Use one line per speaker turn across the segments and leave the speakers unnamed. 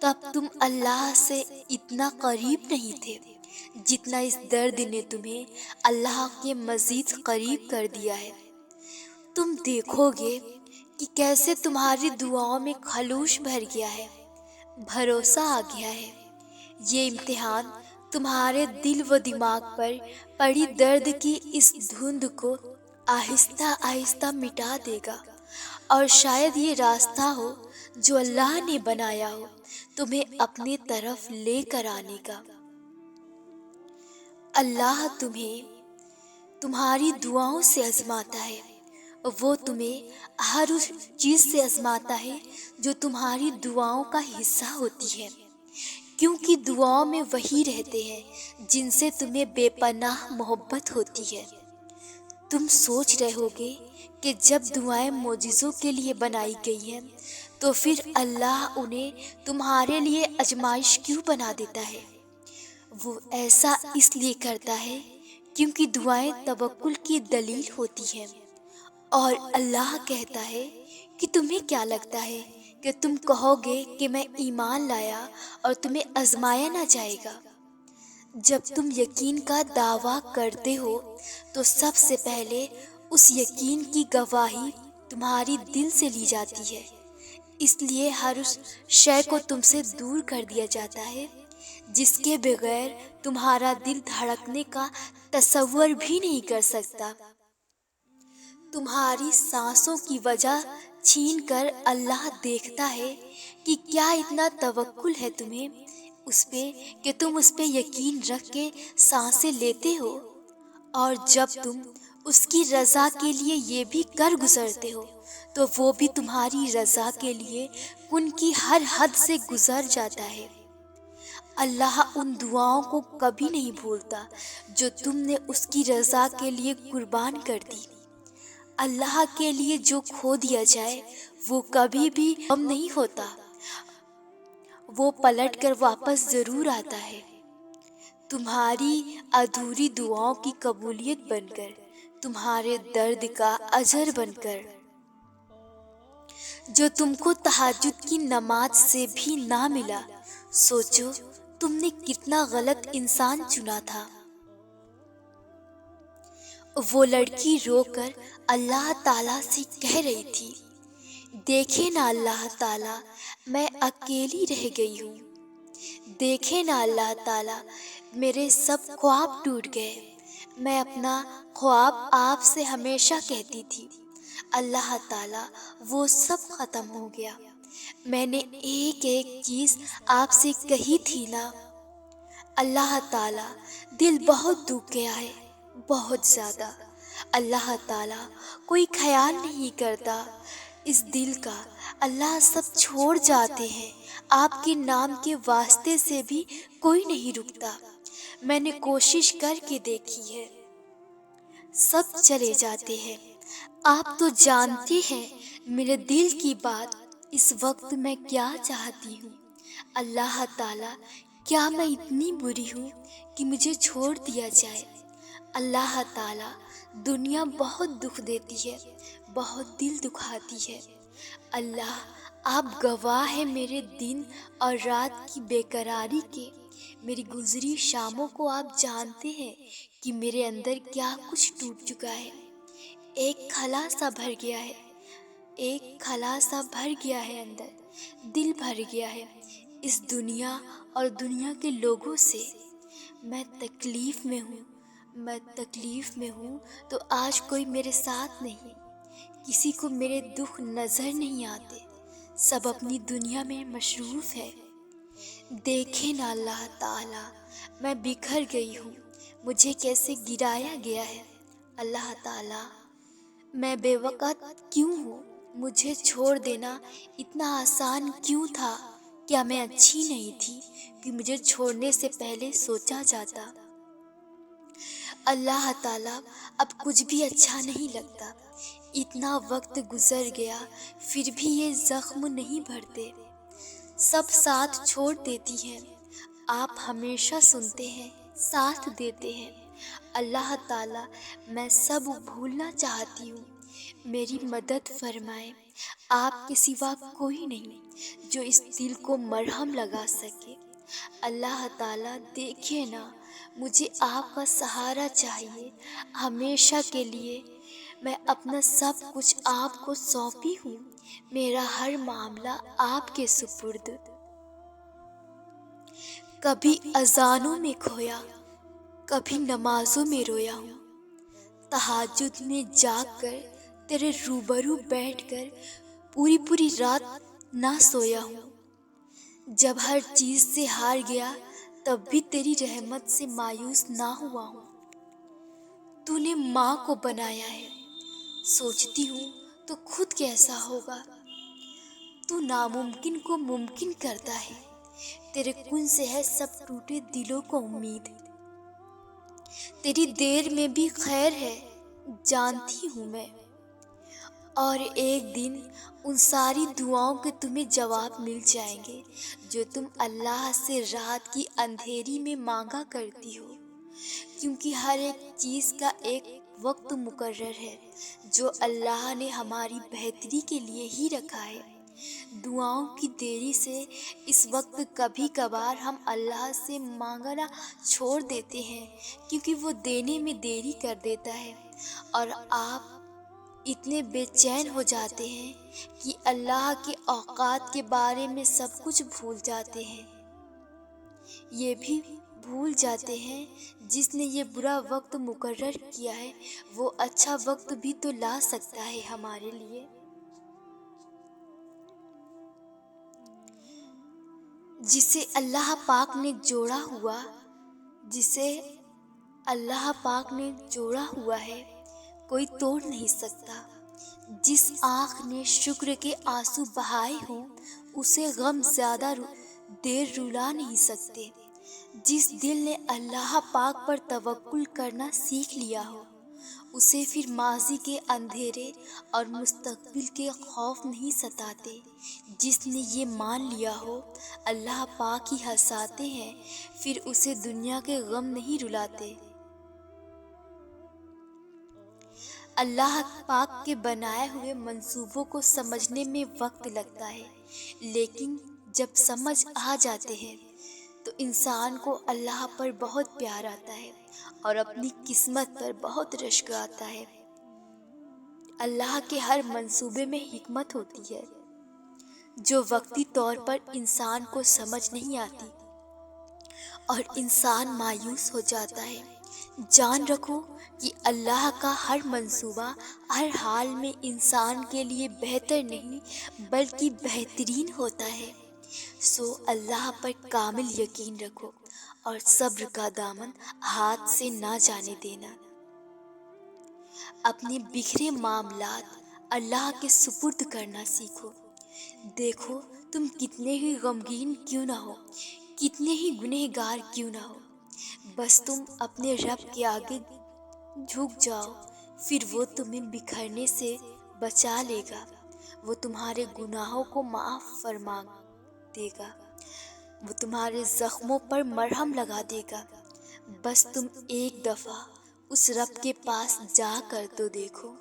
تب تم اللہ سے اتنا قریب نہیں تھے جتنا اس درد نے تمہیں اللہ کے مزید قریب کر دیا ہے۔ تم دیکھو گے کہ کیسے تمہاری دعاؤں میں خلوص بھر گیا ہے، بھروسہ آ گیا ہے۔ یہ امتحان تمہارے دل و دماغ پر پڑی درد کی اس دھند کو آہستہ آہستہ مٹا دے گا، اور شاید یہ راستہ ہو جو اللہ نے بنایا ہو تمہیں اپنی طرف لے کر آنے کا۔ اللہ تمہیں تمہاری دعاؤں سے آزماتا ہے، وہ تمہیں ہر اس چیز سے آزماتا ہے جو تمہاری دعاؤں کا حصہ ہوتی ہے، کیونکہ دعاؤں میں وہی رہتے ہیں جن سے تمہیں بے پناہ محبت ہوتی ہے۔ تم سوچ رہے ہوگے کہ جب دعائیں معجزوں کے لیے بنائی گئی ہیں تو پھر اللہ انہیں تمہارے لیے آزمائش کیوں بنا دیتا ہے؟ وہ ایسا اس لیے کرتا ہے کیونکہ دعائیں توکل کی دلیل ہوتی ہیں، اور اللہ کہتا ہے کہ تمہیں کیا لگتا ہے کہ تم کہو گے کہ میں ایمان لایا اور تمہیں آزمایا نہ جائے گا؟ جب تم یقین کا دعویٰ کرتے ہو تو سب سے پہلے اس یقین کی گواہی تمہاری دل سے لی جاتی ہے، اس لیے ہر اس شے کو تم سے دور کر دیا جاتا ہے جس کے بغیر تمہارا دل دھڑکنے کا تصور بھی نہیں کر سکتا۔ تمہاری سانسوں کی وجہ چھین کر اللہ دیکھتا ہے کہ کیا اتنا توکل ہے تمہیں اس پہ کہ تم اس پہ یقین رکھ کے سانسیں لیتے ہو، اور جب تم اس کی رضا کے لیے یہ بھی کر گزرتے ہو تو وہ بھی تمہاری رضا کے لیے ان کی ہر حد سے گزر جاتا ہے۔ اللہ ان دعاؤں کو کبھی نہیں بھولتا جو تم نے اس کی رضا کے لیے قربان کر دی۔ اللہ کے لیے جو کھو دیا جائے وہ کبھی بھی غم نہیں ہوتا، وہ پلٹ کر واپس ضرور آتا ہے، تمہاری ادھوری دعاؤں کی قبولیت بن کر، تمہارے درد کا اجر بن کر۔ جو تم کو تہجد کی نماز سے بھی نہ ملا، سوچو تم نے کتنا غلط انسان چنا تھا۔ وہ لڑکی رو کر اللہ تعالیٰ سے کہہ رہی تھی، دیکھے نا اللہ تعالیٰ میں اکیلی رہ گئی ہوں، دیکھے نا اللہ تعالیٰ میرے سب خواب ٹوٹ گئے، میں اپنا خواب آپ سے ہمیشہ کہتی تھی، اللہ تعالیٰ وہ سب ختم ہو گیا، میں نے ایک ایک چیز آپ سے کہی تھی نا۔ اللہ تعالیٰ دل بہت دکھ گیا ہے، بہت زیادہ۔ اللہ تعالیٰ کوئی خیال نہیں کرتا اس دل کا، اللہ سب چھوڑ جاتے ہیں، آپ کے نام کے واسطے سے بھی کوئی نہیں رکتا، میں نے کوشش کر کے دیکھی ہے، سب چلے جاتے ہیں۔ آپ تو جانتے ہیں میرے دل کی بات اس وقت میں کیا چاہتی ہوں۔ اللہ تعالیٰ کیا میں اتنی بری ہوں کہ مجھے چھوڑ دیا جائے؟ اللہ تعالیٰ دنیا بہت دکھ دیتی ہے، بہت دل دکھاتی ہے، اللہ آپ گواہ ہیں میرے دن اور رات کی بے قراری کے، میری گزری شاموں کو آپ جانتے ہیں کہ میرے اندر کیا کچھ ٹوٹ چکا ہے، ایک خلا سا بھر گیا ہے، ایک خلا سا بھر گیا ہے، اندر دل بھر گیا ہے اس دنیا اور دنیا کے لوگوں سے۔ میں تکلیف میں ہوں، میں تکلیف میں ہوں تو آج کوئی میرے ساتھ نہیں، کسی کو میرے دکھ نظر نہیں آتے، سب اپنی دنیا میں مصروف ہے۔ دیکھے نا اللہ تعالیٰ میں بکھر گئی ہوں، مجھے کیسے گرایا گیا ہے، اللہ تعالیٰ میں بے وقت کیوں ہوں، مجھے چھوڑ دینا اتنا آسان کیوں تھا؟ کیا میں اچھی نہیں تھی کہ مجھے چھوڑنے سے پہلے سوچا جاتا؟ اللہ تعالیٰ اب کچھ بھی اچھا نہیں لگتا، اتنا وقت گزر گیا پھر بھی یہ زخم نہیں بھرتے، سب ساتھ چھوڑ دیتی ہیں، آپ ہمیشہ سنتے ہیں، ساتھ دیتے ہیں۔ اللہ تعالیٰ میں سب بھولنا چاہتی ہوں، میری مدد فرمائیں، آپ کے سوا کوئی نہیں جو اس دل کو مرہم لگا سکے۔ اللہ تعالیٰ دیکھے نا، مجھے آپ کا سہارا چاہیے ہمیشہ کے لیے۔ میں اپنا سب کچھ آپ کو سونپی ہوں، میرا ہر معاملہ آپ کے سپرد۔ کبھی اذانوں میں کھویا، کبھی نمازوں میں رویا ہوں، تہجد میں جاگ کر تیرے روبرو بیٹھ کر پوری رات نہ سویا ہوں۔ جب ہر چیز سے ہار گیا تب بھی تیری رحمت سے مایوس نہ ہوا ہوں۔ تو نے ماں کو بنایا ہے، سوچتی ہوں تو خود کیسا ہوگا۔ تو ناممکن کو ممکن کرتا ہے، تیرے کن سے ہے سب ٹوٹے دلوں کو امید۔ تیری دیر میں بھی خیر ہے جانتی ہوں میں، اور ایک دن ان ساری دعاؤں کے تمہیں جواب مل جائیں گے جو تم اللہ سے رات کی اندھیری میں مانگا کرتی ہو، کیونکہ ہر ایک چیز کا ایک وقت مقرر ہے جو اللہ نے ہماری بہتری کے لیے ہی رکھا ہے۔ دعاؤں کی دیری سے اس وقت کبھی کبھار ہم اللہ سے مانگنا چھوڑ دیتے ہیں کیونکہ وہ دینے میں دیری کر دیتا ہے، اور آپ اتنے بے چین ہو جاتے ہیں کہ اللہ کے اوقات کے بارے میں سب کچھ بھول جاتے ہیں۔ یہ بھی بھول جاتے ہیں جس نے یہ برا وقت مقرر کیا ہے وہ اچھا وقت بھی تو لا سکتا ہے ہمارے لیے۔ جسے اللہ پاک نے جوڑا ہوا ہے کوئی توڑ نہیں سکتا۔ جس آنکھ نے شکر کے آنسو بہائے ہوں اسے غم زیادہ دیر رلا نہیں سکتے۔ جس دل نے اللہ پاک پر توکل کرنا سیکھ لیا ہو اسے پھر ماضی کے اندھیرے اور مستقبل کے خوف نہیں ستاتے۔ جس نے یہ مان لیا ہو اللہ پاک ہی ہنساتے ہیں پھر اسے دنیا کے غم نہیں رلاتے۔ اللہ پاک کے بنائے ہوئے منصوبوں کو سمجھنے میں وقت لگتا ہے، لیکن جب سمجھ آ جاتے ہیں تو انسان کو اللہ پر بہت پیار آتا ہے اور اپنی قسمت پر بہت رشک آتا ہے۔ اللہ کے ہر منصوبے میں حکمت ہوتی ہے جو وقتی طور پر انسان کو سمجھ نہیں آتی اور انسان مایوس ہو جاتا ہے۔ جان رکھو کہ اللہ کا ہر منصوبہ ہر حال میں انسان کے لیے بہتر نہیں بلکہ بہترین ہوتا ہے۔ سو اللہ پر کامل یقین رکھو اور صبر کا دامن ہاتھ سے نہ جانے دینا۔ اپنے بکھرے معاملات اللہ کے سپرد کرنا سیکھو۔ دیکھو تم کتنے ہی غمگین کیوں نہ ہو، کتنے ہی گنہگار کیوں نہ ہو، بس تم اپنے رب کے آگے جھک جاؤ، پھر وہ تمہیں بکھرنے سے بچا لے گا۔ وہ تمہارے گناہوں کو معاف فرما دے گا، وہ تمہارے زخموں پر مرہم لگا دے گا۔ بس تم ایک دفعہ اس رب کے پاس جا کر تو دیکھو،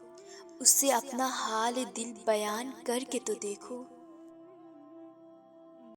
اس سے اپنا حال دل بیان کر کے تو دیکھو۔